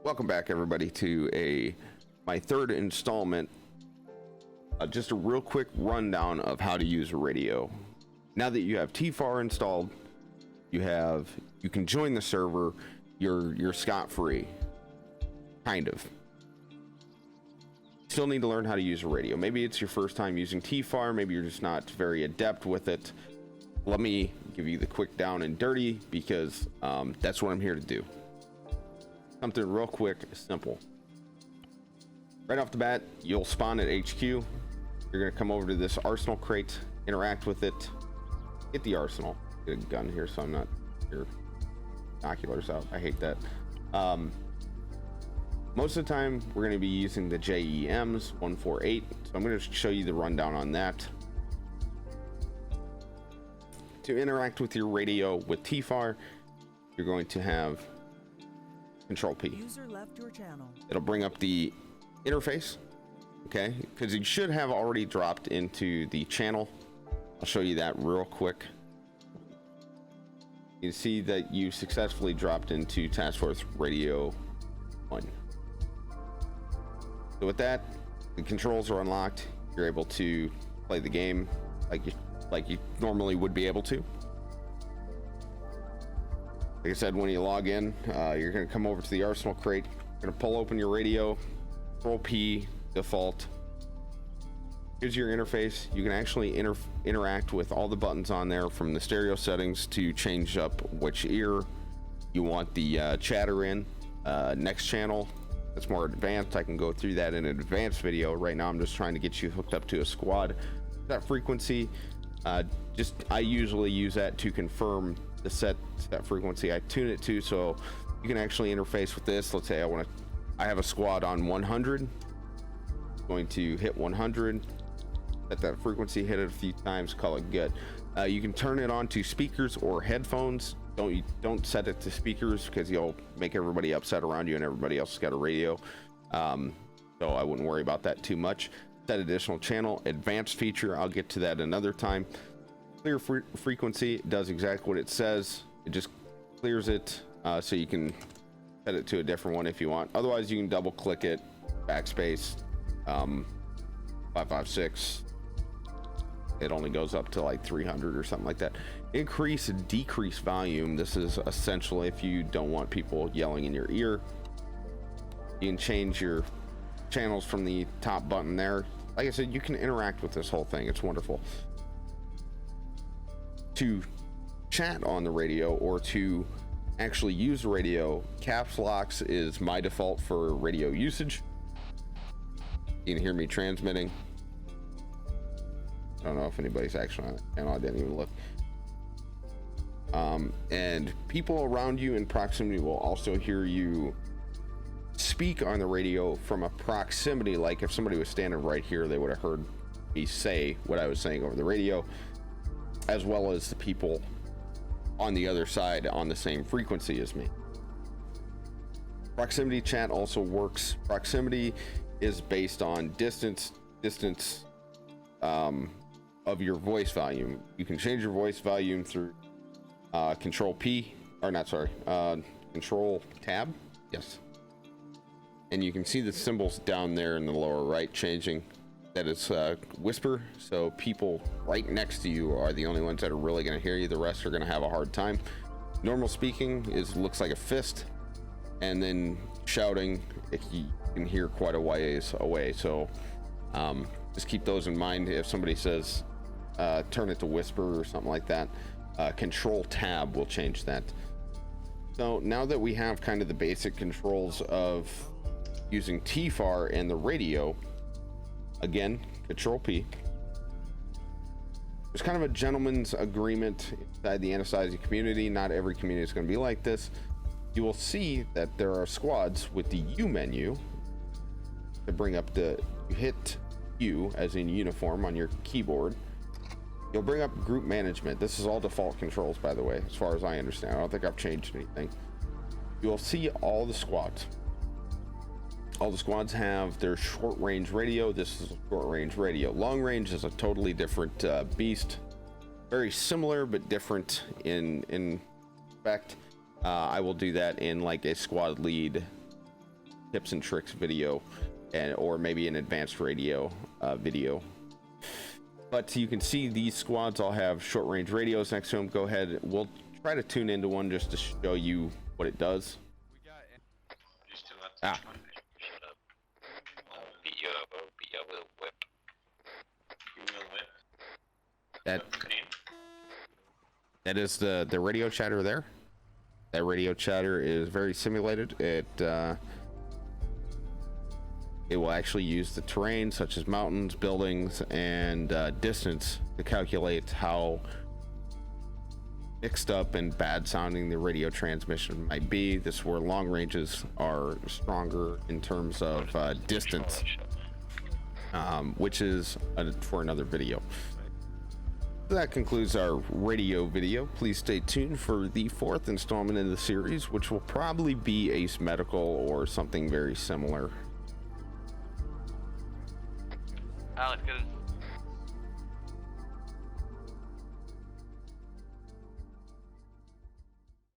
Welcome back, everybody, to my third installment. Just a real quick rundown of how to use a radio. Now that you have TFAR installed, you can join the server. You're scot-free, kind of. Still need to learn how to use a radio. Maybe it's your first time using TFAR. Maybe you're just not very adept with it. Let me give you the quick down and dirty, because that's what I'm here to do. Something real quick, simple. Right off the bat, you'll spawn at HQ. You're gonna come over to this arsenal crate, interact with it, get the arsenal. Get a gun here so I'm not your binoculars out. I hate that. Most of the time we're going to be using the JEMs 148, so I'm going to show you the rundown on that. To interact with your radio with TFAR, you're going to have Control P. User left your channel. It'll bring up the interface, okay? Because you should have already dropped into the channel. I'll show you that real quick. You can see that you successfully dropped into Task Force Radio 1. So with that, the controls are unlocked. You're able to play the game like you normally would be able to. Like I said, when you log in, you're going to come over to the arsenal crate. You're going to pull open your radio, Control P, default. Here's your interface. You can actually interact with all the buttons on there, from the stereo settings to change up which ear you want the chatter in. Next channel, that's more advanced. I can go through that in an advanced video. Right now I'm just trying to get you hooked up to a squad. That frequency, I usually use that to confirm the set frequency I tune it to, so you can actually interface with this. Let's say I have a squad on 100. Going to hit 100, set that frequency, hit it a few times, call it good. You can turn it on to speakers or headphones. Don't set it to speakers, because you'll make everybody upset around you, and everybody else has got a radio. So I wouldn't worry about that too much. Set additional channel, advanced feature, I'll get to that another time. Clear frequency does exactly what it says. It just clears it, so you can set it to a different one if you want. Otherwise, you can double click it, backspace, 556. It only goes up to like 300 or something like that. Increase and decrease volume. This is essentially if you don't want people yelling in your ear. You can change your channels from the top button there. Like I said, you can interact with this whole thing. It's wonderful. To chat on the radio, or to actually use the radio, caps locks is my default for radio usage. You can hear me transmitting. I don't know if anybody's actually on it, and I didn't even look. And people around you in proximity will also hear you speak on the radio from a proximity. Like if somebody was standing right here, they would have heard me say what I was saying over the radio, as well as the people on the other side on the same frequency as me. Proximity chat also works. Proximity is based on distance of your voice volume. You can change your voice volume through Control P, or not, sorry, Control Tab. Yes. And you can see the symbols down there in the lower right changing. That is whisper, so people right next to you are the only ones that are really going to hear you. The rest are going to have a hard time. Normal speaking looks like a fist, and then shouting, you can hear quite a ways away. So just keep those in mind. If somebody says turn it to whisper or something like that, Control Tab will change that. So now that we have kind of the basic controls of using TFAR and the radio, again, Control P. There's kind of a gentleman's agreement inside the Antistasi community. Not every community is going to be like this. You will see that there are squads with the U menu to bring up you hit U as in uniform on your keyboard. You'll bring up group management. This is all default controls, by the way, as far as I understand. I don't think I've changed anything. You'll see all the squads. All the squads have their short range radio. This is a short range radio. Long range is a totally different beast. Very similar, but different in effect. I will do that in like a squad lead tips and tricks video, and or maybe an advanced radio video. But you can see these squads all have short range radios next to them. Go ahead, we'll try to tune into one just to show you what it does. Ah. That is the radio chatter there. That radio chatter is very simulated. It will actually use the terrain such as mountains, buildings, and distance to calculate how mixed up and bad sounding the radio transmission might be. This is where long ranges are stronger in terms of distance, which is for another video. That concludes our radio video. Please stay tuned for the 4th installment in the series, which will probably be Ace Medical or something very similar. Alex, good.